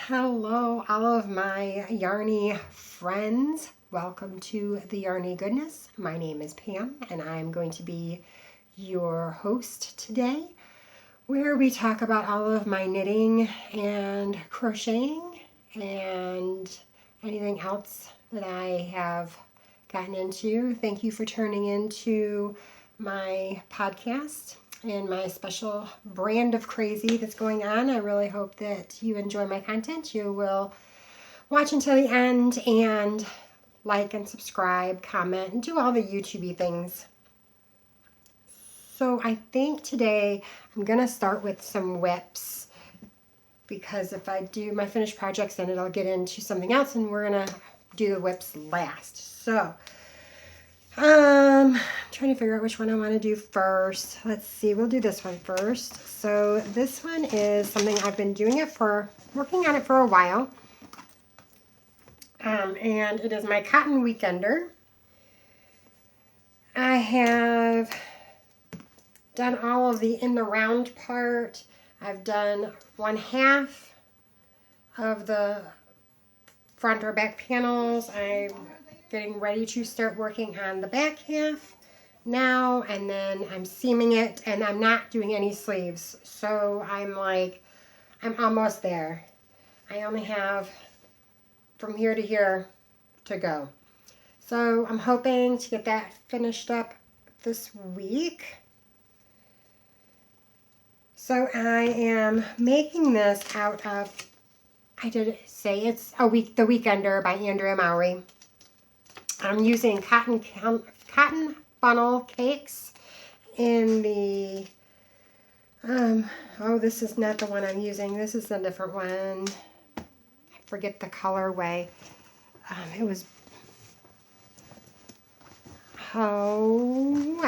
Hello, all of my yarny friends. Welcome to the Yarny Goodness. My name is Pam, and I'm going to be your host today, where we talk about all of my knitting and crocheting and anything else that I have gotten into. Thank you for turning into my podcast and my special brand of crazy that's going on. I really hope that you enjoy my content. You will watch until the end and like and subscribe, comment, and do all the YouTube-y things. So I think today I'm going to start with some whips, because if I do my finished projects, then it'll get into something else, and we're going to do the whips last. So I'm trying to figure out which one I want to do first. Let's see, we'll do this one first. So this one is something I've been working on it for a while. And it is my cotton weekender. I have done all of the in the round part. I've done 1/2 of the front or back panels. I'm getting ready to start working on the back half now, and then I'm seaming it, and I'm not doing any sleeves. So I'm almost there. I only have from here to here to go. So I'm hoping to get that finished up this week. So I am making this out of, I did say it's The Weekender by Andrea Mowry. I'm using cotton funnel cakes in the, this is not the one I'm using. This is a different one. I forget the colorway. I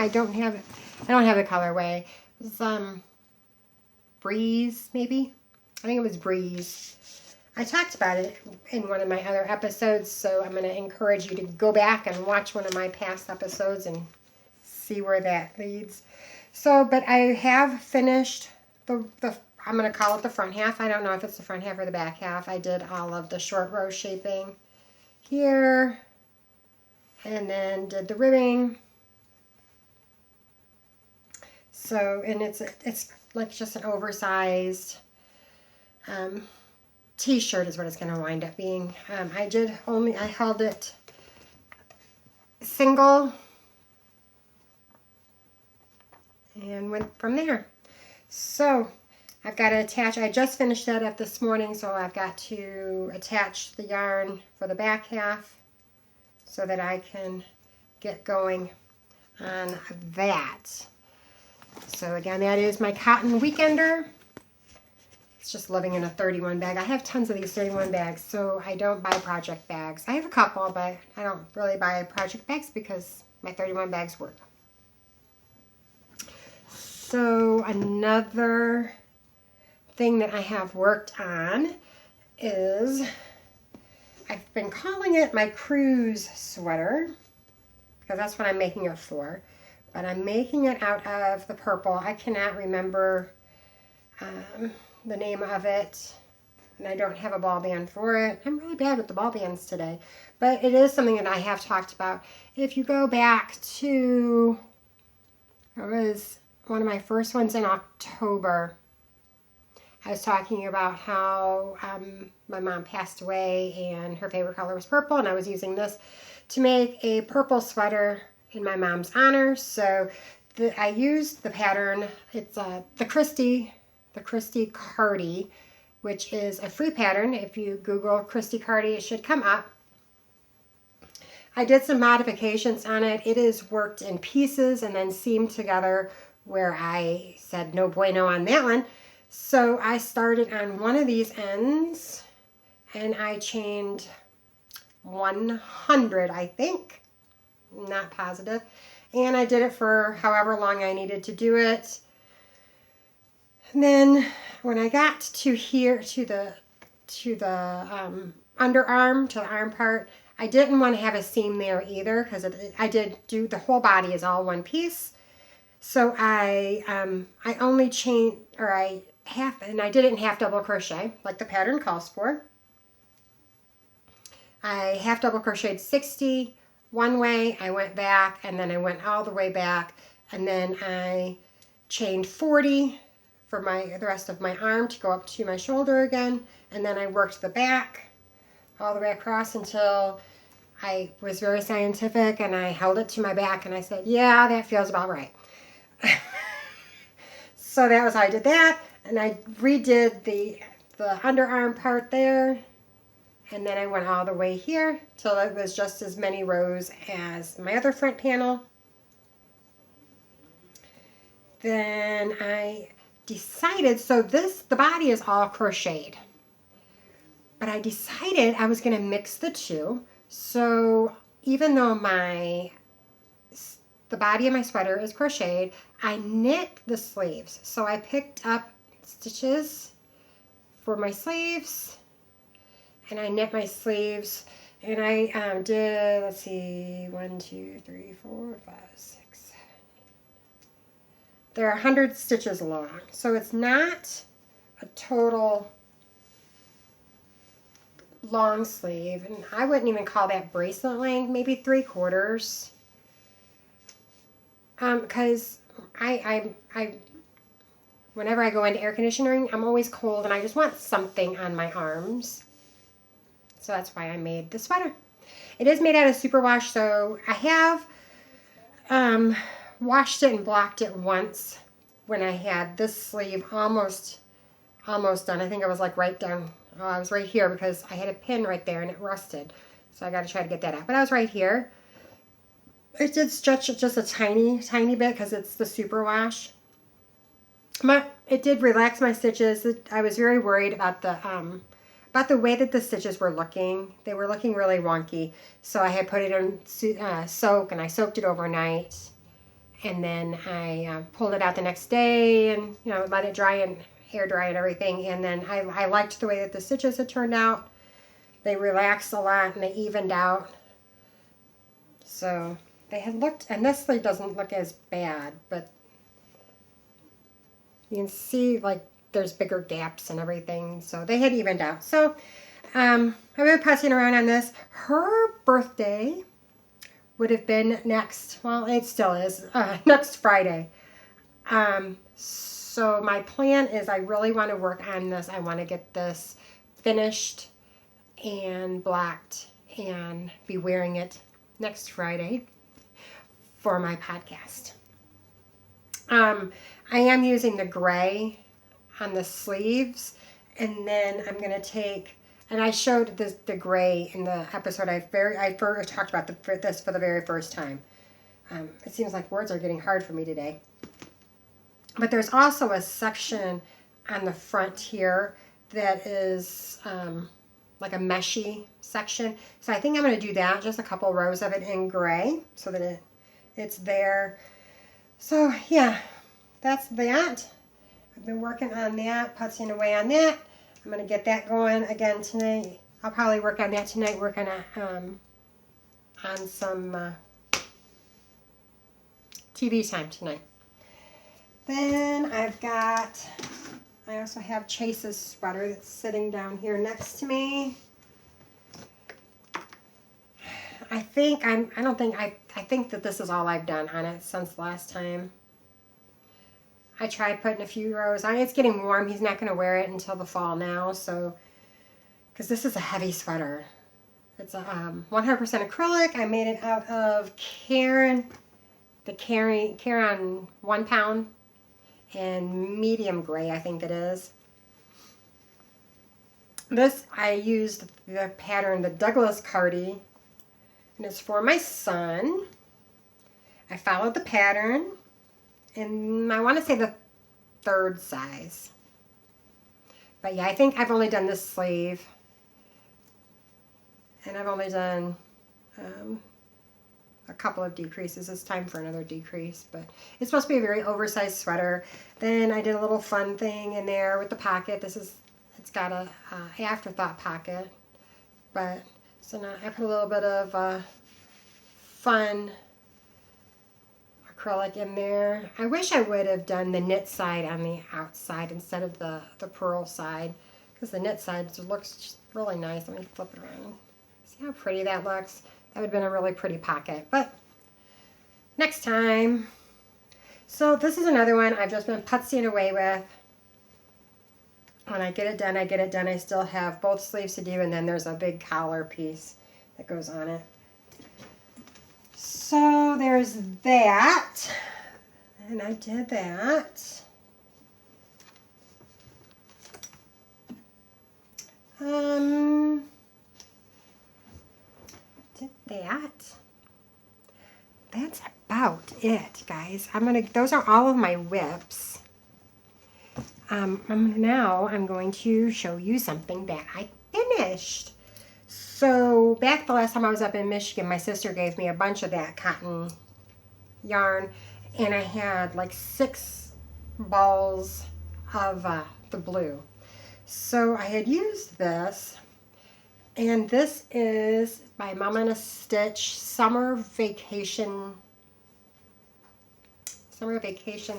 don't have it. I don't have the colorway. It was, Breeze, maybe? I think it was Breeze. I talked about it in one of my other episodes, so I'm going to encourage you to go back and watch one of my past episodes and see where that leads. So, but I have finished I'm going to call it the front half. I don't know if it's the front half or the back half. I did all of the short row shaping here, and then did the ribbing. So, and it's like just an oversized t-shirt is what it's going to wind up being. I held it single and went from there. So I've got to attach, I just finished that up this morning, so I've got to attach the yarn for the back half so that I can get going on that. So again, that is my cotton weekender. It's just living in a 31 bag. I have tons of these 31 bags, so I don't buy project bags. I have a couple, but I don't really buy project bags because my 31 bags work. So another thing that I have worked on is, I've been calling it my cruise sweater, because that's what I'm making it for. But I'm making it out of the purple. I cannot remember the name of it, and I don't have a ball band for it. I'm really bad with the ball bands today, but it is something that I have talked about. If you go back to, it was one of my first ones in October, I was talking about how my mom passed away and her favorite color was purple, and I was using this to make a purple sweater in my mom's honor. So I used the pattern, it's the Christy Cardi, which is a free pattern. If you Google Christy Cardi, it should come up. I did some modifications on it. It is worked in pieces and then seamed together, where I said no bueno on that one. So I started on one of these ends and I chained 100, I think, not positive. And I did it for however long I needed to do it. And then when I got to here, to the underarm, to the arm part, I didn't want to have a seam there either, because I did do the whole body is all one piece. So I only chained, or I and I did it in half double crochet, like the pattern calls for. I half double crocheted 60 one way, I went back, and then I went all the way back, and then I chained 40 for the rest of my arm to go up to my shoulder again, and then I worked the back all the way across until I was very scientific, and I held it to my back, and I said, yeah, that feels about right. So that was how I did that, and I redid the underarm part there, and then I went all the way here till it was just as many rows as my other front panel. Then I decided, so the body is all crocheted, but I decided I was going to mix the two. So even though the body of my sweater is crocheted, I knit the sleeves. So I picked up stitches for my sleeves, and I knit my sleeves, and I did, let's see, 1, 2, 3, 4, 5, 6, 7. They're 100 stitches long, so it's not a total long sleeve, and I wouldn't even call that bracelet length, maybe 3/4. Because I whenever I go into air conditioning, I'm always cold, and I just want something on my arms. So that's why I made the sweater. It is made out of superwash, so I have washed it and blocked it once when I had this sleeve almost done. I think I was like right down, I was right here because I had a pin right there and it rusted. So I got to try to get that out. But I was right here. It did stretch it just a tiny bit because it's the superwash. But it did relax my stitches. I was very worried about the way that the stitches were looking. They were looking really wonky. So I had put it in soak, and I soaked it overnight. And then I pulled it out the next day and, let it dry and air dry and everything. And then I liked the way that the stitches had turned out. They relaxed a lot and they evened out. So they had looked, and this sleeve doesn't look as bad, but you can see like there's bigger gaps and everything. So they had evened out. So I've been putzing around on this. Her birthday would have been next, well, it still is, next Friday. So my plan is I really want to work on this. I want to get this finished and blocked and be wearing it next Friday for my podcast. I am using the gray on the sleeves, and then I'm going to take, and I showed the gray in the episode. I talked about this for the very first time. It seems like words are getting hard for me today. But there's also a section on the front here that is like a meshy section. So I think I'm going to do that, just a couple rows of it in gray so that it's there. So yeah, that's that. I've been working on that, putzing away on that. I'm going to get that going again tonight. I'll probably work on that tonight, work on some TV time tonight. Then I also have Chase's sweater that's sitting down here next to me. I think that this is all I've done on it since last time. I tried putting a few rows on. It's getting warm. He's not going to wear it until the fall now, so, because this is a heavy sweater. It's a 100% acrylic. I made it out of Caron 1 pound and medium gray, I think it is. This, I used the pattern, the Douglas Cardi, and it's for my son. I followed the pattern, and I want to say the 3rd size. But yeah, I think I've only done this sleeve, and I've only done a couple of decreases. It's time for another decrease, but it's supposed to be a very oversized sweater. Then I did a little fun thing in there with the pocket. It's got a afterthought pocket, but so now I put a little bit of fun acrylic in there. I wish I would have done the knit side on the outside instead of the purl side, because the knit side looks just really nice. Let me flip it around. See how pretty that looks? That would have been a really pretty pocket, but next time. So this is another one I've just been putzing away with. When I get it done, I get it done. I still have both sleeves to do, and then there's a big collar piece that goes on it. So there's that, and I did that. Did that. That's about it, guys. Those are all of my whips. Now I'm going to show you something that I finished. So back the last time I was up in Michigan, my sister gave me a bunch of that cotton yarn, and I had like 6 balls of the blue. So I had used this, and this is by Mama in a Stitch Summer Vacation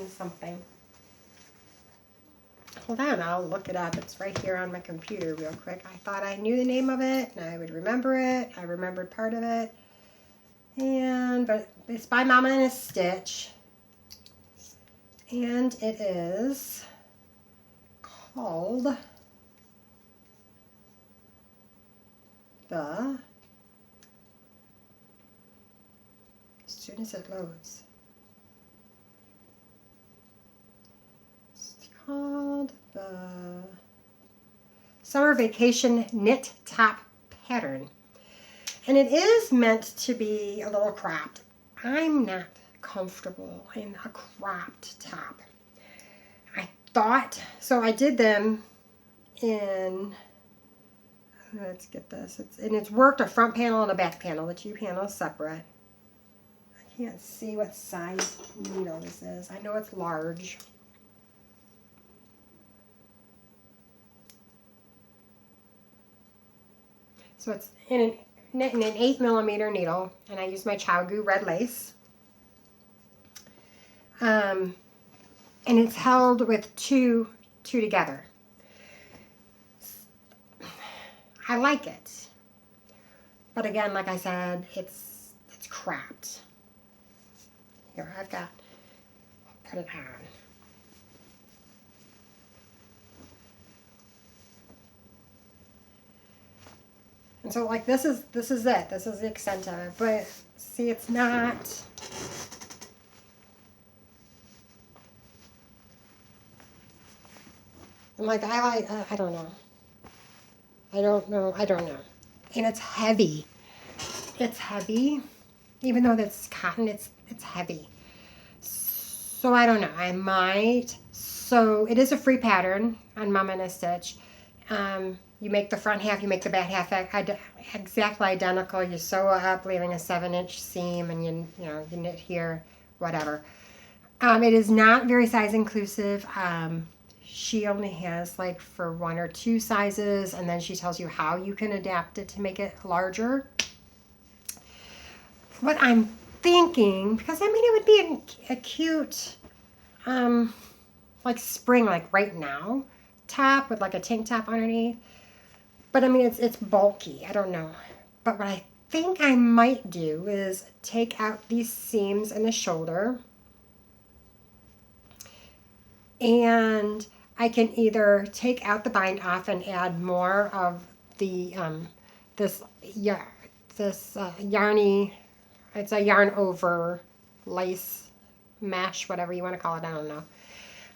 something. Hold on, I'll look it up. It's right here on my computer real quick. I thought I knew the name of it and I would remember it. I remembered part of it. But it's by Mama in a Stitch. And it is called as soon as it loads. Called the Summer Vacation Knit Top Pattern. And it is meant to be a little cropped. I'm not comfortable in a cropped top. I thought, so I did them in, let's get this, it's worked a front panel and a back panel, the 2 panels separate. I can't see what size needle this is. I know it's large. So it's in an 8mm needle, and I use my Chowgu red lace. And it's held with two together. I like it. But again, like I said, it's cropped. Here, I've got, put it on. And so like this is it. This is the extent of it. But see, it's not. And like I don't know. I don't know. And it's heavy. It's heavy. Even though that's cotton, it's heavy. So I don't know. I might. So it is a free pattern on Mama in a Stitch. You make the front half, you make the back half exactly identical. You sew up, leaving a 7-inch seam, and you knit here, whatever. It is not very size inclusive. She only has like for 1 or 2 sizes, and then she tells you how you can adapt it to make it larger. What I'm thinking, because I mean it would be a cute, like spring, like right now, top with like a tank top underneath. But I mean, it's bulky. I don't know. But what I think I might do is take out these seams in the shoulder. And I can either take out the bind off and add more of the, this yarny, it's a yarn over lace mesh, whatever you want to call it. I don't know.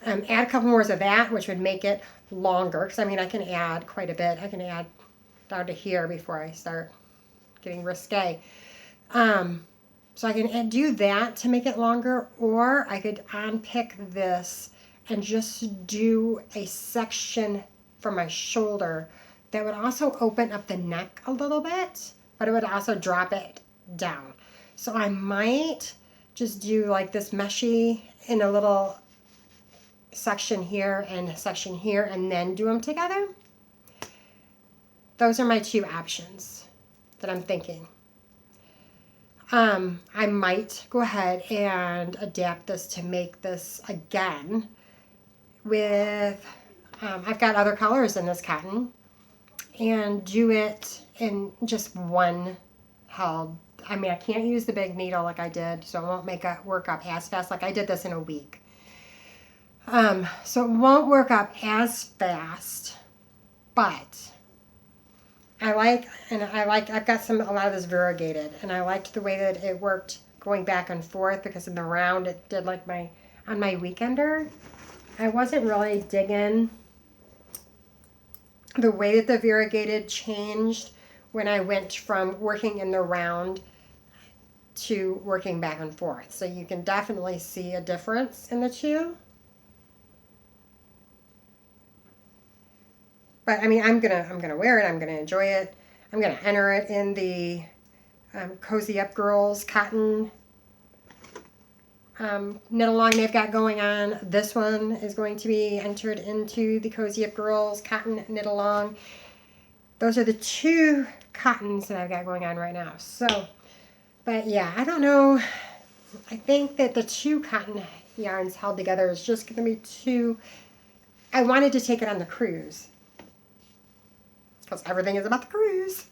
Add a couple more of that, which would make it longer, because I mean I can add quite a bit. I can add down to here before I start getting risque. So I can do that to make it longer, or I could unpick this and just do a section for my shoulder that would also open up the neck a little bit, but it would also drop it down. So I might just do like this meshy in a little section here and a section here, and then do them together. Those are my 2 options that I'm thinking. I might go ahead and adapt this to make this again with, I've got other colors in this cotton, and do it in just one held. I mean, I can't use the big needle like I did, so it won't make it work up as fast. Like I did this in a week. So it won't work up as fast, but I've got a lot of this variegated, and I liked the way that it worked going back and forth, because in the round it did like on my weekender. I wasn't really digging the way that the variegated changed when I went from working in the round to working back and forth. So you can definitely see a difference in the two. But I mean, I'm gonna wear it. I'm gonna enjoy it. I'm gonna enter it in the Cozy Up Girls cotton knit along they've got going on. This one is going to be entered into the Cozy Up Girls cotton knit along. Those are the two cottons that I've got going on right now. So, but yeah, I don't know. I think that the two cotton yarns held together is just going to be too. I wanted to take it on the cruise, because everything is about the cruise.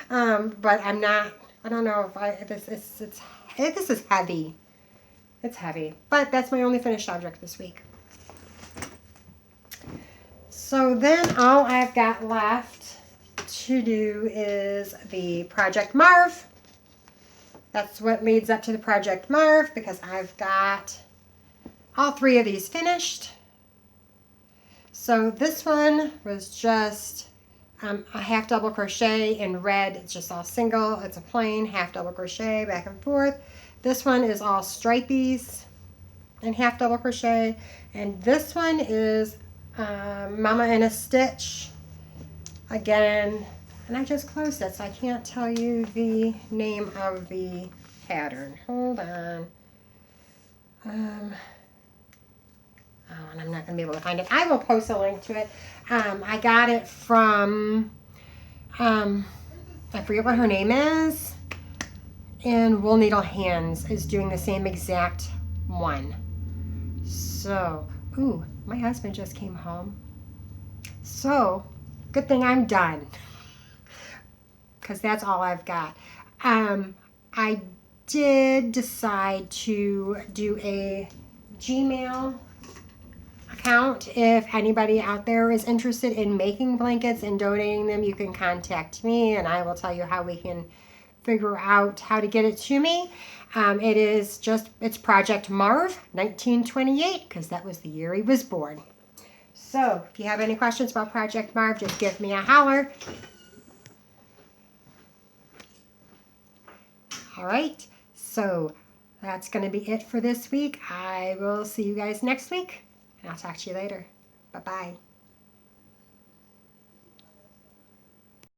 But I'm not. I don't know if this is heavy. It's heavy, but that's my only finished object this week. So then all I've got left to do is the Project Marv. That's what leads up to the Project Marv, because I've got all three of these finished. So this one was just a half double crochet in red. It's just all single. It's a plain half double crochet back and forth. This one is all stripies and half double crochet, and this one is Mama in a Stitch again, and I just closed it, so I can't tell you the name of the pattern. Hold on. Oh, and I'm not going to be able to find it. I will post a link to it. I got it from, I forget what her name is, and Wool Needle Hands is doing the same exact one. So, ooh, my husband just came home. So, good thing I'm done, because that's all I've got. I did decide to do a Gmail account. If anybody out there is interested in making blankets and donating them, you can contact me, and I will tell you how we can figure out how to get it to me. It's Project Marv 1928, because that was the year he was born. So if you have any questions about Project Marv, just give me a holler. All right, so that's going to be it for this week. I will see you guys next week, and I'll talk to you later. Bye-bye.